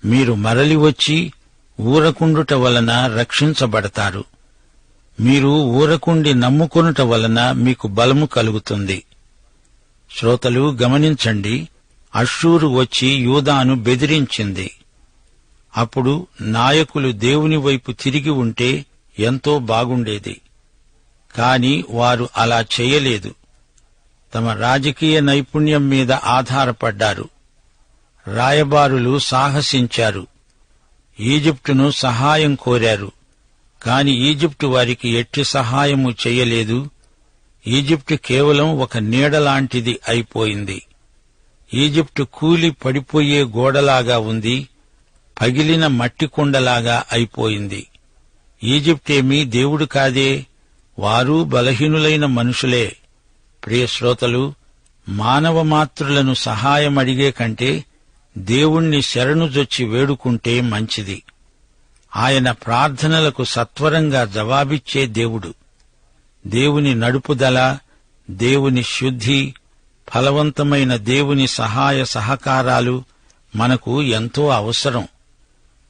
మీరు మరలి వచ్చి ఊరకుండుట వలన రక్షించబడతారు. మీరు ఊరకుండి నమ్ముకొనుట వలన మీకు బలము కలుగుతుంది. శ్రోతలు గమనించండి, అష్షూరు వచ్చి యూదాను బెదిరించింది. అప్పుడు నాయకులు దేవుని వైపు తిరిగి ఉంటే ఎంతో బాగుండేది. కాని వారు అలా చేయలేదు. తమ రాజకీయ నైపుణ్యం మీద ఆధారపడ్డారు. రాయబారులు సాహసించారు. ఈజిప్టును సహాయం కోరారు. కాని ఈజిప్టు వారికి ఎట్టి సహాయము చెయ్యలేదు. ఈజిప్టు కేవలం ఒక నీడలాంటిది అయిపోయింది. ఈజిప్టు కూలి పడిపోయే గోడలాగా ఉంది. పగిలిన మట్టి కుండలాగా అయిపోయింది. ఈజిప్టేమీ దేవుడు కాదే, వారు బలహీనులైన మనుషులే. ప్రియశ్రోతలు, మానవ మాతృలను సహాయమడిగే కంటే దేవుణ్ణి శరణుజొచ్చి వేడుకుంటే మంచిది. ఆయన ప్రార్థనలకు సత్వరంగా జవాబిచ్చే దేవుడు. దేవుని నడుపుదల, దేవుని శుద్ధి, ఫలవంతమైన దేవుని సహాయ సహకారాలు మనకు ఎంతో అవసరం.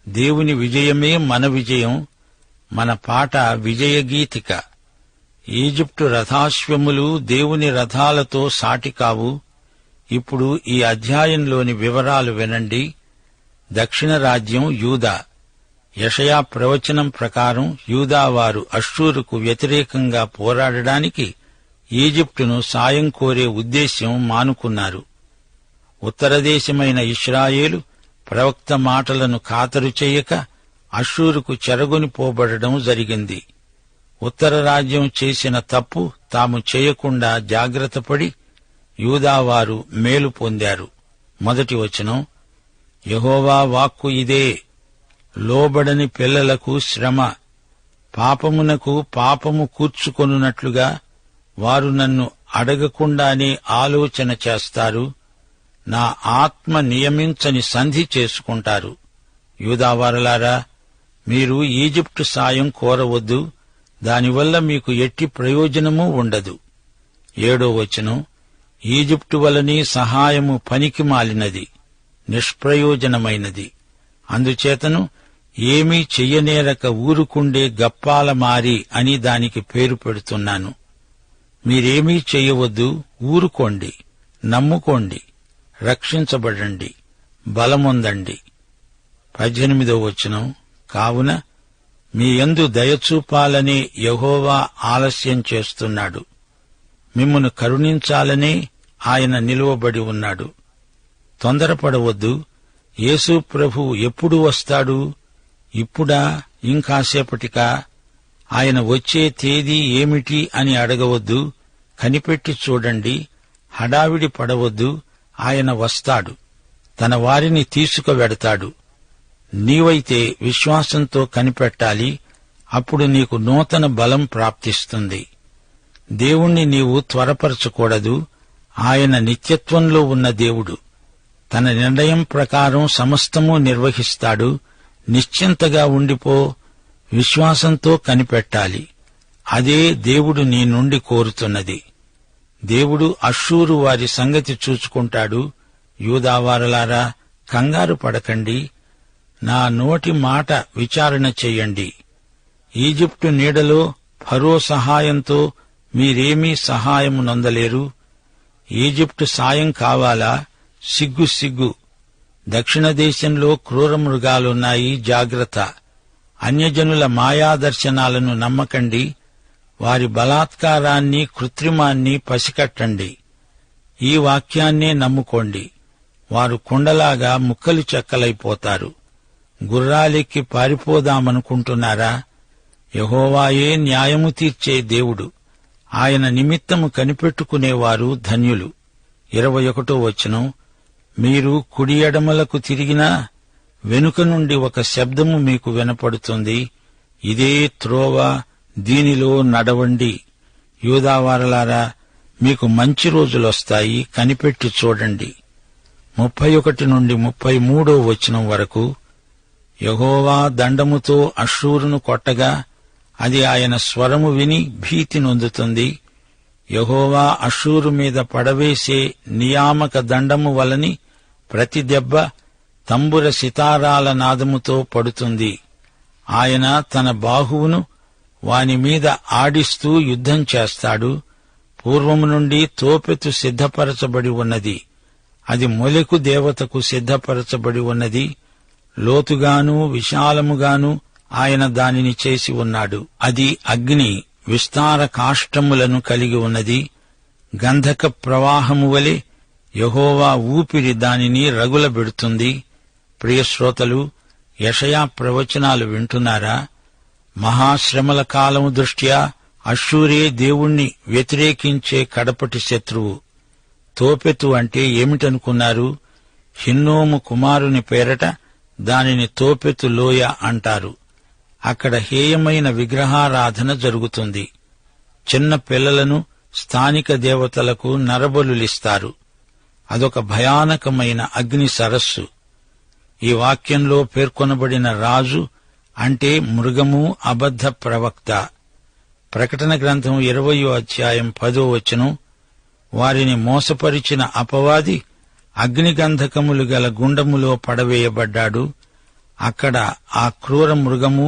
దేవుని విజయమే మన విజయం. మన పాట విజయగీతిక. ఈజిప్టు రథాశ్వములు దేవుని రథాలతో సాటి కావు. ఇప్పుడు ఈ అధ్యాయంలోని వివరాలు వినండి. దక్షిణ రాజ్యం యూదా. యెషయా ప్రవచనం ప్రకారం యూదావారు అష్షూరుకు వ్యతిరేకంగా పోరాడడానికి ఈజిప్టును సాయం కోరే ఉద్దేశ్యం మానుకున్నారు. ఉత్తరదేశమైన ఇశ్రాయేలు ప్రవక్త మాటలను ఖాతరు చేయక అష్షూరుకు చెరగొనిపోబడడం జరిగింది. ఉత్తర రాజ్యం చేసిన తప్పు తాము చేయకుండా జాగ్రత్తపడి యూదావారు మేలు పొందారు. 1వ వచనం, యెహోవా వాక్కు ఇదే, లోబడని పిల్లలకు శ్రమ, పాపమునకు పాపము కూర్చుకొనున్నట్లుగా వారు నన్ను అడగకుండానే ఆలోచన చేస్తారు. నా ఆత్మ నియమించని సంధి చేసుకుంటారు. యూదావారలారా, మీరు ఈజిప్టు సాయం కోరవద్దు. దానివల్ల మీకు ఎట్టి ప్రయోజనమూ ఉండదు. 7వ వచనం, ఈజిప్టు వలని సహాయము పనికి మాలినది, నిష్ప్రయోజనమైనది. అందుచేతను ఏమీ చెయ్యనేరక ఊరుకుండే గప్పాల మారి అని దానికి పేరు పెడుతున్నాను. మీరేమీ చెయ్యవద్దు, ఊరుకోండి, నమ్ముకోండి, రక్షించబడండి, బలమొందండి. 18వ వచనం, కావున మీ యందు దయచూపాలనే యెహోవా ఆలస్యం చేస్తున్నాడు, మిమ్మును కరుణించాలనే ఆయన నిలువబడి ఉన్నాడు. తొందరపడవద్దు. యేసు ప్రభువు ఎప్పుడు వస్తాడు? ఇప్పుడా, ఇంకాసేపటికా? ఆయన వచ్చే తేదీ ఏమిటి అని అడగవద్దు. కనిపెట్టి చూడండి, హడావిడి పడవద్దు. ఆయన వస్తాడు, తన వారిని తీసుకువెడతాడు. నీవైతే విశ్వాసంతో కనిపెట్టాలి. అప్పుడు నీకు నూతన బలం ప్రాప్తిస్తుంది. దేవుణ్ణి నీవు త్వరపరచకూడదు. ఆయన నిత్యత్వంలో ఉన్న దేవుడు. తన నిర్ణయం ప్రకారం సమస్తమూ నిర్వహిస్తాడు. నిశ్చింతగా ఉండిపో. విశ్వాసంతో కనిపెట్టాలి. అదే దేవుడు నీ నుండి కోరుతున్నది. దేవుడు అష్షూరు వారి సంగతి చూచుకుంటాడు. యూదావారలారా, కంగారు పడకండి. నా నోటి మాట విచారణ చెయ్యండి. ఈజిప్టు నీడలో ఫరో సహాయంతో మీరేమీ సహాయము నొందలేరు. ఈజిప్టు సాయం కావాలా? సిగ్గు సిగ్గు. దక్షిణ దేశంలో క్రూర మృగాలున్నాయి, జాగ్రత్త. అన్యజనుల మాయాదర్శనాలను నమ్మకండి. వారి బలాత్కారాన్ని, కృత్రిమాన్ని పసికట్టండి. ఈ వాక్యాన్నే నమ్ముకోండి. వారు కుండలాగా ముక్కలు చెక్కలైపోతారు. గుర్రాలెక్కి పారిపోదామనుకుంటున్నారా? యెహోవాయే న్యాయము తీర్చే దేవుడు. ఆయన నిమిత్తము కనిపెట్టుకునేవారు ధన్యులు. 21వ వచనం, మీరు కుడి ఎడమలకు తిరిగినా వెనుక నుండి ఒక శబ్దము మీకు వినపడుతుంది. ఇదే త్రోవ, దీనిలో నడవండి. యూదావారలారా, మీకు మంచి రోజులొస్తాయి, కనిపెట్టి చూడండి. 31 నుండి 33వ వచనం వరకు, యెహోవా దండముతో అష్షూరును కొట్టగా అది ఆయన స్వరము విని భీతి నొందుతుంది. యెహోవా అష్షూరు మీద పడవేసే నియామక దండము వలని ప్రతి దెబ్బ తంబుర సితారాల నాదముతో పడుతుంది. ఆయన తన బాహువును వాని మీద ఆడిస్తూ యుద్ధం చేస్తాడు. పూర్వము నుండి తోపెతు సిద్ధపరచబడి ఉన్నది. అది మొలెకు దేవతకు సిద్ధపరచబడి ఉన్నది. లోతుగాను విశాలముగాను ఆయన దానిని చేసి ఉన్నాడు. అది అగ్ని విస్తార కాష్టములను కలిగి ఉన్నది. గంధక ప్రవాహము వలె యెహోవా ఊపిరి దానిని రగులబెడుతుంది. ప్రియశ్రోతలు, యెషయా ప్రవచనాలు వింటున్నారా? మహాశ్రమల కాలము దృష్ట్యా అష్షూరే దేవుణ్ణి వ్యతిరేకించే కడపటి శత్రువు. తోపెతు అంటే ఏమిటనుకున్నారు? హిన్నోము కుమారుని పేరట దానిని తోపెతు లోయ అంటారు. అక్కడ హేయమైన విగ్రహారాధన జరుగుతుంది. చిన్న పిల్లలను స్థానిక దేవతలకు నరబలులిస్తారు. అదొక భయానకమైన అగ్ని సరస్సు. ఈ వాక్యంలో పేర్కొనబడిన రాజు అంటే మృగము, అబద్ధ ప్రవక్త. ప్రకటన గ్రంథం 20వ అధ్యాయం 10వ వచనం, వారిని మోసపరిచిన అపవాది అగ్నిగంధకములు గల గుండములో పడవేయబడ్డాడు. అక్కడ ఆ క్రూర మృగము,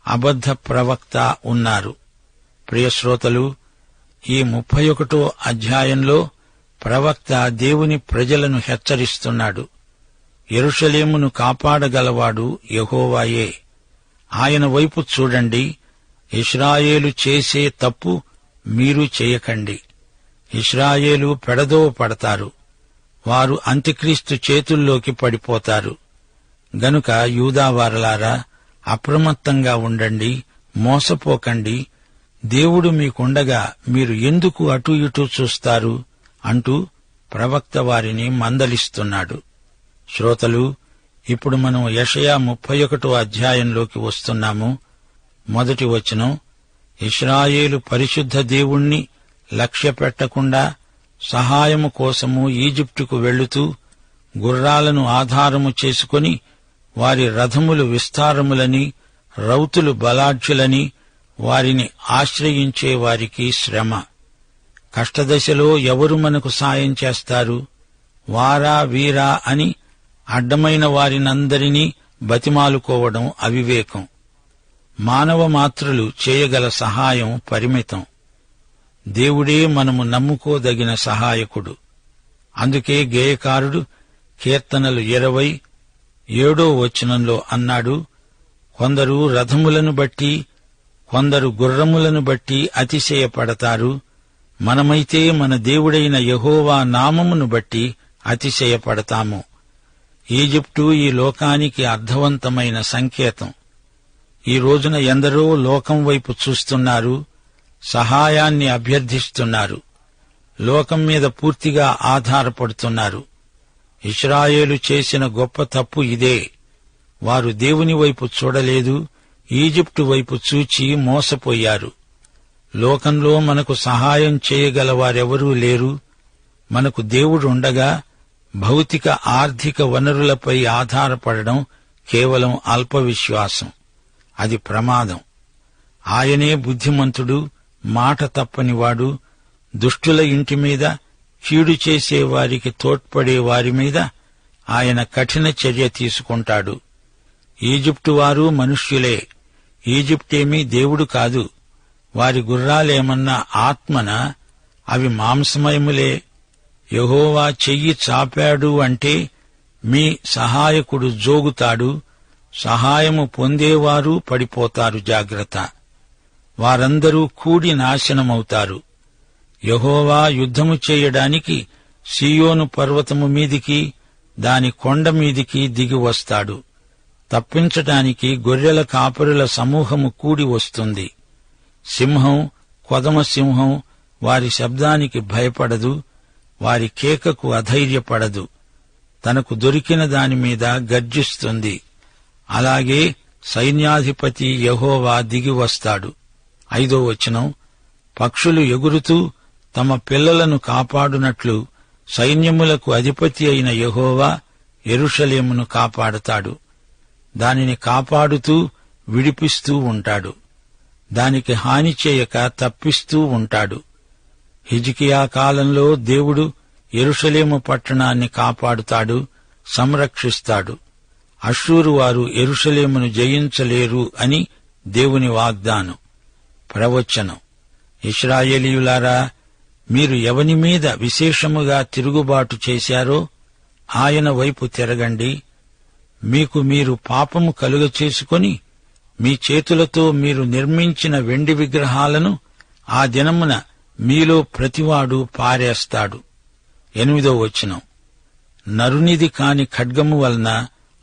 అబద్ధ ప్రవక్త ఉన్నారు. ప్రియశ్రోతలు, ఈ 31వ అధ్యాయంలో ప్రవక్త దేవుని ప్రజలను హెచ్చరిస్తున్నాడు. యెరూషలేమును కాపాడగలవాడు యెహోవాయే. ఆయన వైపు చూడండి. ఇశ్రాయేలు చేసే తప్పు మీరు చేయకండి. ఇశ్రాయేలు పెడదోవ పడతారు. వారు అంత్యక్రీస్తు చేతుల్లోకి పడిపోతారు. గనుక యూదావారలారా, అప్రమత్తంగా ఉండండి, మోసపోకండి. దేవుడు మీకుండగా మీరు ఎందుకు అటూ ఇటూ చూస్తారు అంటూ ప్రవక్త వారిని మందలిస్తున్నాడు. శ్రోతలు, ఇప్పుడు మనం యెషయా 31వ అధ్యాయంలోకి వస్తున్నాము. మొదటి వచనం, ఇశ్రాయేలు పరిశుద్ధ దేవుణ్ణి లక్ష్యపెట్టకుండా సహాయము కోసము ఈజిప్టుకు వెళుతూ గుర్రాలను ఆధారము చేసుకుని వారి రథములు విస్తారములని, రౌతులు బలాఢ్యులని వారిని ఆశ్రయించే వారికి శ్రమ. కష్టదశలో ఎవరు మనకు సాయం చేస్తారు? వారా వీరా అని అడ్డమైన వారినందరినీ బతిమాలుకోవడం అవివేకం. మానవ మాత్రులు చేయగల సహాయం పరిమితం. దేవుడే మనము నమ్ముకోదగిన సహాయకుడు. అందుకే గేయకారుడు కీర్తనలు 20:7 వచనంలో అన్నాడు, కొందరు రథములను బట్టి, కొందరు గుర్రములను బట్టి అతిశయపడతారు. మనమైతే మన దేవుడైన యెహోవా నామమును బట్టి అతిశయపడతాము. ఈజిప్టు ఈ లోకానికి అర్థవంతమైన సంకేతం. ఈ రోజున ఎందరో లోకం వైపు చూస్తున్నారు, సహాయాన్ని అభ్యర్థిస్తున్నారు, లోకం మీద పూర్తిగా ఆధారపడుతున్నారు. ఇశ్రాయేలు చేసిన గొప్ప తప్పు ఇదే. వారు దేవుని వైపు చూడలేదు, ఈజిప్టు వైపు చూచి మోసపోయారు. లోకంలో మనకు సహాయం చేయగల వారెవరూ లేరు. మనకు దేవుడుండగా భౌతిక ఆర్థిక వనరులపై ఆధారపడడం కేవలం అల్పవిశ్వాసం. అది ప్రమాదం. ఆయనే బుద్ధిమంతుడు, మాట తప్పనివాడు. దుష్టుల ఇంటి మీద, కీడు చేసే వారికి తోడ్పడే వారి మీద ఆయన కఠిన చర్య తీసుకుంటాడు. ఈజిప్టు వారు మనుష్యులే. ఈజిప్టేమీ దేవుడు కాదు. వారి గుర్రాలేమన్నా ఆత్మనా? అవి మాంసమయములే. యెహోవా చెయ్యి చాపాడు అంటే మీ సహాయకుడు జోగుతాడు. సహాయము పొందేవారు పడిపోతారు. జాగ్రత్త. వారందరూ కూడి నాశనమవుతారు. యెహోవా యుద్ధము చేయడానికి సీయోను పర్వతము మీదికి, దాని కొండ మీదికి దిగి వస్తాడు. తప్పించటానికి గొర్రెల కాపరుల సమూహము కూడి వస్తుంది. సింహం, కొదమ సింహం వారి శబ్దానికి భయపడదు, వారి కేకకు అధైర్యపడదు. తనకు దొరికిన దానిమీద గర్జిస్తుంది. అలాగే సైన్యాధిపతి యెహోవా దిగి వస్తాడు. 5వ వచనం, పక్షులు ఎగురుతూ తమ పిల్లలను కాపాడునట్లు సైన్యములకు అధిపతి అయిన యెహోవా యెరూషలేమును కాపాడుతాడు. దానిని కాపాడుతూ విడిపిస్తూ ఉంటాడు. దానికి హాని చేయక తప్పిస్తూ ఉంటాడు. హిజ్కియా కాలంలో దేవుడు యెరూషలేము పట్టణాన్ని కాపాడుతాడు, సంరక్షిస్తాడు. అష్షూరు వారు యెరూషలేమును జయించలేరు అని దేవుని వాగ్దానం. ప్రవచనం: ఇశ్రాయేలీయులారా, మీరు ఎవని మీద విశేషముగా తిరుగుబాటు చేశారో ఆయన వైపు తిరగండి. మీకు మీరు పాపము కలుగచేసుకొని మీ చేతులతో మీరు నిర్మించిన వెండి విగ్రహాలను ఆ దినమున మీలో ప్రతివాడు పారేస్తాడు. 8వ వచనం: నరునిది కాని ఖడ్గము వలన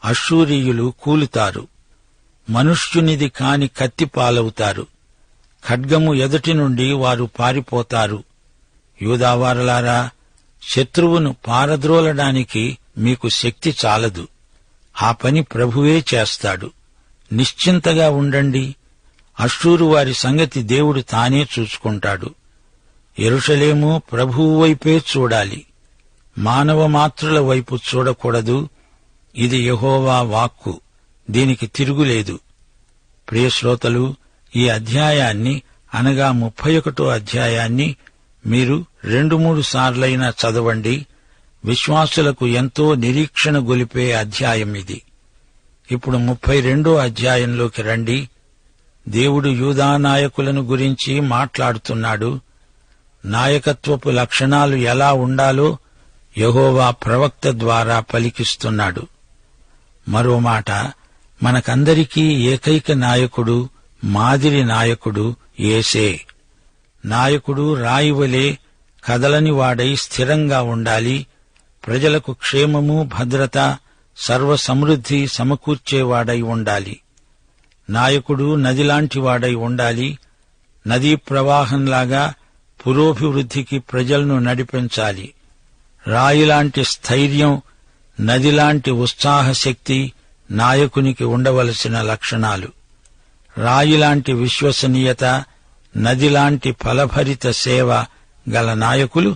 అష్షూరీయులు కూలుతారు, మనుష్యునిది కాని కత్తి పాలవుతారు. ఖడ్గము ఎదుటి నుండి వారు పారిపోతారు. యూదావారలారా, శత్రువును పారద్రోలడానికి మీకు శక్తి చాలదు. ఆ పని ప్రభువే చేస్తాడు. నిశ్చింతగా ఉండండి. అష్షూరు వారి సంగతి దేవుడు తానే చూసుకుంటాడు. యెరూషలేము ప్రభువు వైపే చూడాలి, మానవ మాత్రుల వైపు చూడకూడదు. ఇది యెహోవా వాక్కు, దీనికి తిరుగులేదు. ప్రియశ్రోతలు, ఈ అధ్యాయాన్ని అనగా 31వ అధ్యాయాన్ని మీరు 2-3 సార్లైనా చదవండి. విశ్వాసులకు ఎంతో నిరీక్షణ గొలిపే అధ్యాయం ఇది. ఇప్పుడు 32వ అధ్యాయంలోకి రండి. దేవుడు యూదా నాయకులను గురించి మాట్లాడుతున్నాడు. నాయకత్వపు లక్షణాలు ఎలా ఉండాలో యెహోవా ప్రవక్త ద్వారా పలికిస్తున్నాడు. మరో మాట, మనకందరికీ ఏకైక నాయకుడు, మాదిరి నాయకుడు యేసే. నాయకుడు రాయివలే కదలని వాడై స్థిరంగా ఉండాలి. ప్రజలకు క్షేమము, భద్రత, సర్వసమృద్ధి సమకూర్చేవాడై ఉండాలి. నాయకుడు నదిలాంటి వాడై ఉండాలి. నదీ ప్రవాహంలాగా పురోభివృద్ధికి ప్రజలను నడిపించాలి. రాయిలాంటి స్థైర్యం, నదిలాంటి ఉత్సాహశక్తి నాయకునికి ఉండవలసిన లక్షణాలు. రాయిలాంటి విశ్వసనీయత, నదిలాంటి ఫలభరిత సేవ గల నాయకులు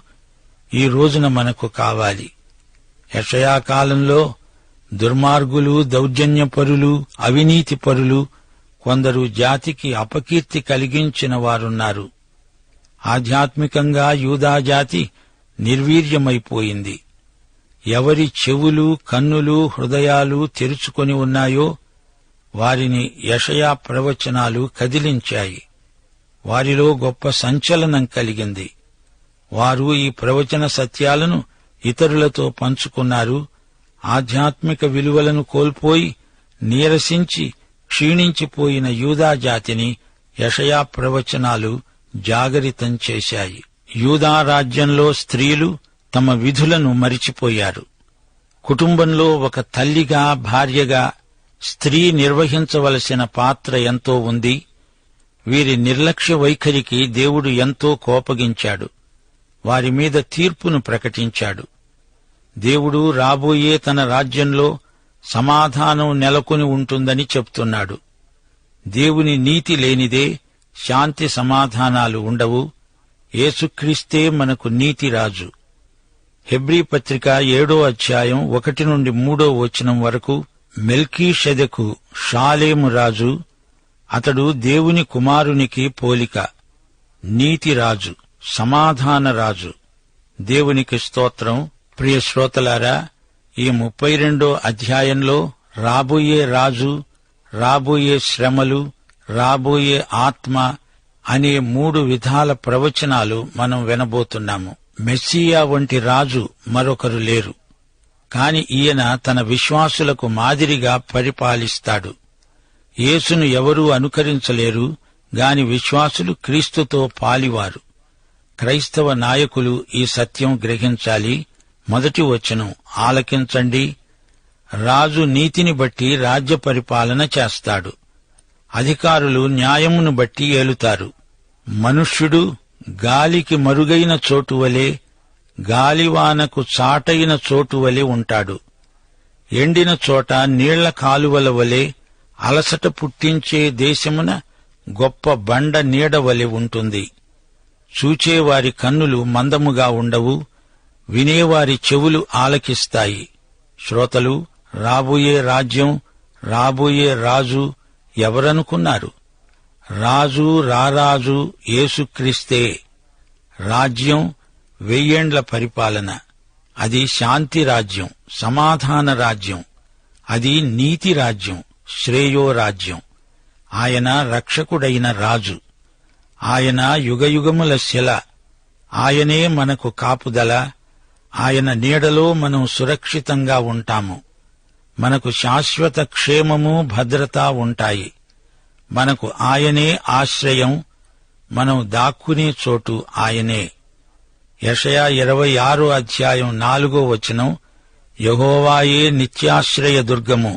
ఈ రోజున మనకు కావాలి. యెషయా కాలంలో దుర్మార్గులు, దౌర్జన్యపరులు, అవినీతిపరులు కొందరు జాతికి అపకీర్తి కలిగించిన వారున్నారు. ఆధ్యాత్మికంగా యూదాజాతి నిర్వీర్యమైపోయింది. ఎవరి చెవులు, కన్నులు, హృదయాలు తెరుచుకొని ఉన్నాయో వారిని యెషయా ప్రవచనాలు కదిలించాయి. వారిలో గొప్ప సంచలనం కలిగింది. వారు ఈ ప్రవచన సత్యాలను ఇతరులతో పంచుకున్నారు. ఆధ్యాత్మిక విలువలను కోల్పోయి నీరసించి క్షీణించిపోయిన యూదా జాతిని యెషయా ప్రవచనాలు జాగరితం చేశాయి. యూదా రాజ్యంలో స్త్రీలు తమ విధులను మరిచిపోయారు. కుటుంబంలో ఒక తల్లిగా, భార్యగా స్త్రీ నిర్వహించవలసిన పాత్ర ఎంతో ఉంది. వీరి నిర్లక్ష్య వైఖరికి దేవుడు ఎంతో కోపగించాడు. వారి మీద తీర్పును ప్రకటించాడు. దేవుడు రాబోయే తన రాజ్యంలో సమాధానం నెలకొని ఉంటుందని చెప్తున్నాడు. దేవుని నీతి లేనిదే శాంతి సమాధానాలు ఉండవు. యేసుక్రీస్తే మనకు నీతిరాజు. హెబ్రీ పత్రిక 7వ అధ్యాయం 1-3 వచనం వరకు, మెల్కీషెదెకు షాలేము రాజు. అతడు దేవుని కుమారునికి పోలిక. నీతిరాజు, సమాధాన రాజు. దేవునికి స్తోత్రం. ప్రియ శ్రోతలారా, ఈ 32వ అధ్యాయంలో రాబోయే రాజు, రాబోయే శ్రమలు, రాబోయే ఆత్మ అనే 3 విధాల ప్రవచనాలు మనం వినబోతున్నాము. మెస్సియా వంటి రాజు మరొకరు లేరు. కాని ఈయన తన విశ్వాసులకు మాదిరిగా పరిపాలిస్తాడు. యేసును ఎవరూ అనుకరించలేరు గాని విశ్వాసులు క్రీస్తుతో పాలివారు. క్రైస్తవ నాయకులు ఈ సత్యం గ్రహించాలి. 1వ వచనం ఆలకించండి. రాజు నీతిని బట్టి రాజ్య పరిపాలన చేస్తాడు. అధికారులు న్యాయమును బట్టి ఏలుతారు. మనుష్యుడు గాలికి మరుగైన చోటువలే, గాలివానకు చాటైన చోటువలే ఉంటాడు. ఎండిన చోట నీళ్ల కాలువల వలె, అలసట పుట్టించే దేశమున గొప్ప బండ నీడవలె ఉంటుంది. చూచేవారి కన్నులు మందముగా ఉండవు, వినేవారి చెవులు ఆలకిస్తాయి. శ్రోతలు, రాబోయే రాజ్యం, రాబోయే రాజు ఎవరనుకున్నారు? రాజు, రారాజు యేసుక్రీస్తే. రాజ్యం 1000 ఏండ్ల పరిపాలన. అది శాంతి రాజ్యం, సమాధాన రాజ్యం. అది నీతి రాజ్యం, శ్రేయోరాజ్యం. ఆయన రక్షకుడైన రాజు. ఆయన యుగయుగముల శిల. ఆయనే మనకు కాపుదల. ఆయన నీడలో మనం సురక్షితంగా ఉంటాము. మనకు శాశ్వత క్షేమము, భద్రత ఉంటాయి. మనకు ఆయనే ఆశ్రయం. మనం దాక్కునే చోటు ఆయనే. యెషయా 26 అధ్యాయం 4వ వచనం, యెహోవాయే నిత్యాశ్రయ దుర్గము.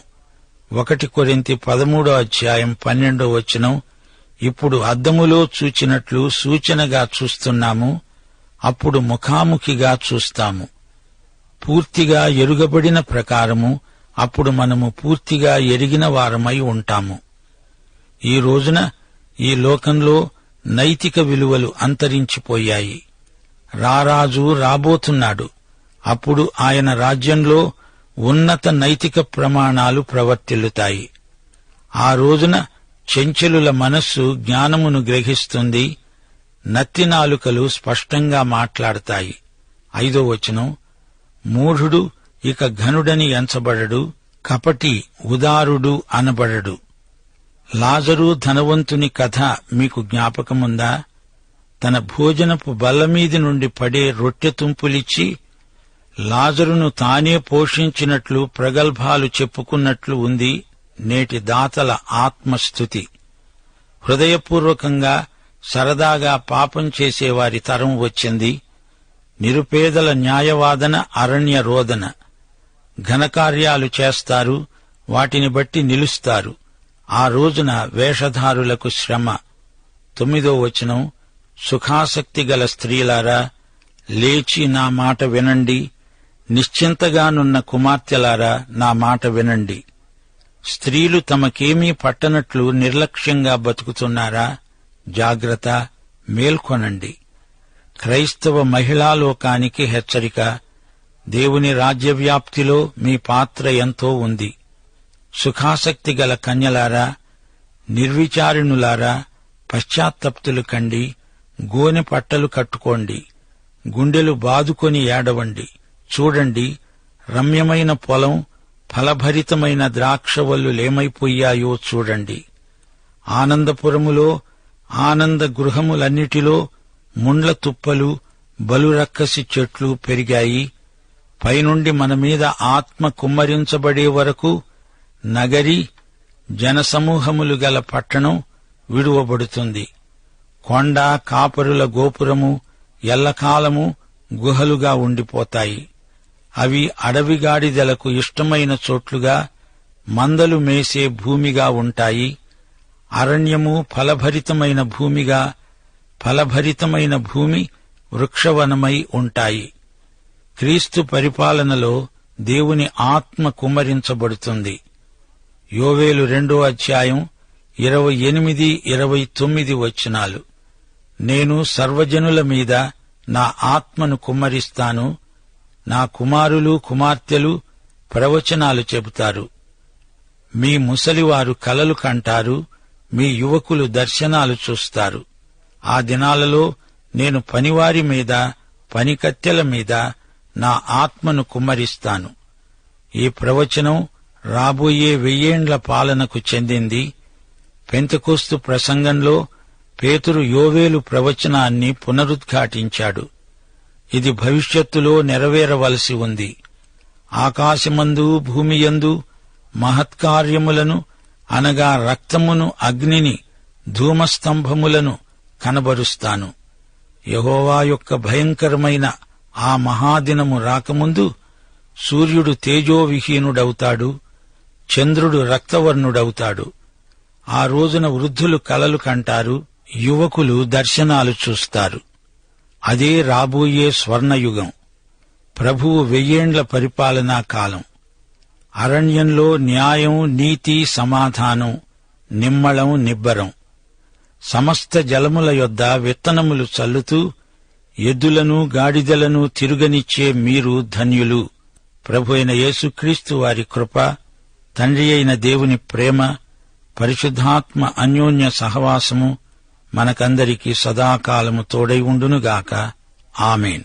1 కొరింథీ 13 అధ్యాయం 12వ వచనం, ఇప్పుడు అద్దములో చూచినట్లు సూచనగా చూస్తున్నాము, అప్పుడు ముఖాముఖిగా చూస్తాము. పూర్తిగా ఎరుగబడిన ప్రకారము అప్పుడు మనము పూర్తిగా ఎరిగిన వారమై ఉంటాము. ఈ రోజున ఈ లోకంలో నైతిక విలువలు అంతరించిపోయాయి. రారాజు రాబోతున్నాడు. అప్పుడు ఆయన రాజ్యంలో ఉన్నత నైతిక ప్రమాణాలు ప్రవర్తిల్లుతాయి. ఆ రోజున చెంచలుల మనస్సు జ్ఞానమును గ్రహిస్తుంది. నత్తి నాలుకలు స్పష్టంగా మాట్లాడతాయి. 5వ వచనం, మూఢుడు ఇక ఘనుడని ఎంచబడడు, కపటి ఉదారుడు అనబడడు. లాజరు ధనవంతుని కథ మీకు జ్ఞాపకముందా? తన భోజనపు బల్లమీది నుండి పడే రొట్టె తుంపులిచ్చి లాజరును తానే పోషించినట్లు ప్రగల్భాలు చెప్పుకున్నట్లు ఉంది నేటి దాతల ఆత్మస్థుతి. హృదయపూర్వకంగా సరదాగా పాపం చేసేవారి తరం వచ్చింది. నిరుపేదల న్యాయవాదన, అరణ్య రోదన. ఘనకార్యాలు చేస్తారు, వాటిని బట్టి నిలుస్తారు. ఆ రోజున వేషధారులకు శ్రమ. 9వ వచనం, సుఖాసక్తి గల స్త్రీలారా, లేచి నా మాట వినండి. నిశ్చింతగానున్న కుమార్తెలారా, నా మాట వినండి. స్త్రీలు తమకేమీ పట్టనట్లు నిర్లక్ష్యంగా బతుకుతున్నారా? జాగ్రత్త, మేల్కొనండి. క్రైస్తవ మహిళాలోకానికి హెచ్చరిక. దేవుని రాజ్యవ్యాప్తిలో మీ పాత్ర ఎంతో ఉంది. సుఖాసక్తి గల కన్యలారా, నిర్విచారిణులారా, పశ్చాత్తప్తులు కండి. గోనె పట్టలు కట్టుకోండి. గుండెలు బాదుకొని ఏడవండి. చూడండి, రమ్యమైన పొలం, ఫలభరితమైన ద్రాక్షవల్లులేమైపోయాయో చూడండి. ఆనందపురములో, ఆనంద గృహములన్నిటిలో ముండ్ల తుప్పలు, బలురక్కసి చెట్లు పెరిగాయి. పైనుండి మనమీద ఆత్మ కుమ్మరించబడే వరకు నగరి, జనసమూహములు గల పట్టణం విడువబడుతుంది. కొండ, కాపరుల గోపురము ఎల్లకాలము గుహలుగా ఉండిపోతాయి. అవి అడవిగాడిదలకు ఇష్టమైన చోట్లుగా, మందలు మేసే భూమిగా ఉంటాయి. అరణ్యము ఫలభరితమైన భూమిగా, ఫలభరితమైన భూమి వృక్షవనమై ఉంటాయి. క్రీస్తు పరిపాలనలో దేవుని ఆత్మ కుమ్మరించబడుతుంది. యోవేలు 2వ అధ్యాయం 28, 29 వచనాలు, నేను సర్వజనుల మీద నా ఆత్మను కుమ్మరిస్తాను. నా కుమారులు, కుమార్తెలు ప్రవచనాలు చెబుతారు. మీ ముసలివారు కలలు కంటారు. మీ యువకులు దర్శనాలు చూస్తారు. ఆ దినాలలో నేను పనివారి మీద, పనికత్తెల మీద నా ఆత్మను కుమ్మరిస్తాను. ఈ ప్రవచనం రాబోయే 1000 ఏండ్ల పాలనకు చెందింది. పెంతెకొస్తు ప్రసంగంలో పేతురు యోవేలు ప్రవచనాన్ని పునరుద్ఘాటించాడు. ఇది భవిష్యత్తులో నెరవేరవలసి ఉంది. ఆకాశమందు, భూమియందు మహత్కార్యములను, అనగా రక్తమును, అగ్నిని, ధూమస్తంభములను కనబరుస్తాను. యెహోవా యొక్క భయంకరమైన ఆ మహాదినము రాకముందు సూర్యుడు తేజోవిహీనుడవుతాడు, చంద్రుడు రక్తవర్ణుడవుతాడు. ఆ రోజున వృద్ధులు కలలు కంటారు, యువకులు దర్శనాలు చూస్తారు. అదే రాబోయే స్వర్ణయుగం, ప్రభువు 1000 ఏండ్ల పరిపాలనా కాలం. అరణ్యంలో న్యాయం, నీతి, సమాధానం, నిమ్మళం, నిబ్బరం. సమస్త జలముల యొద్ద విత్తనములు చల్లుతూ ఎద్దులను, గాడిదలను తిరుగనిచ్చే మీరు ధన్యులు. ప్రభు అయిన యేసుక్రీస్తు వారి కృప, తండ్రి అయిన దేవుని ప్రేమ, పరిశుద్ధాత్మ అన్యోన్య సహవాసము మనకందరికీ సదాకాలము తోడై ఉండునుగాక. ఆమేన్.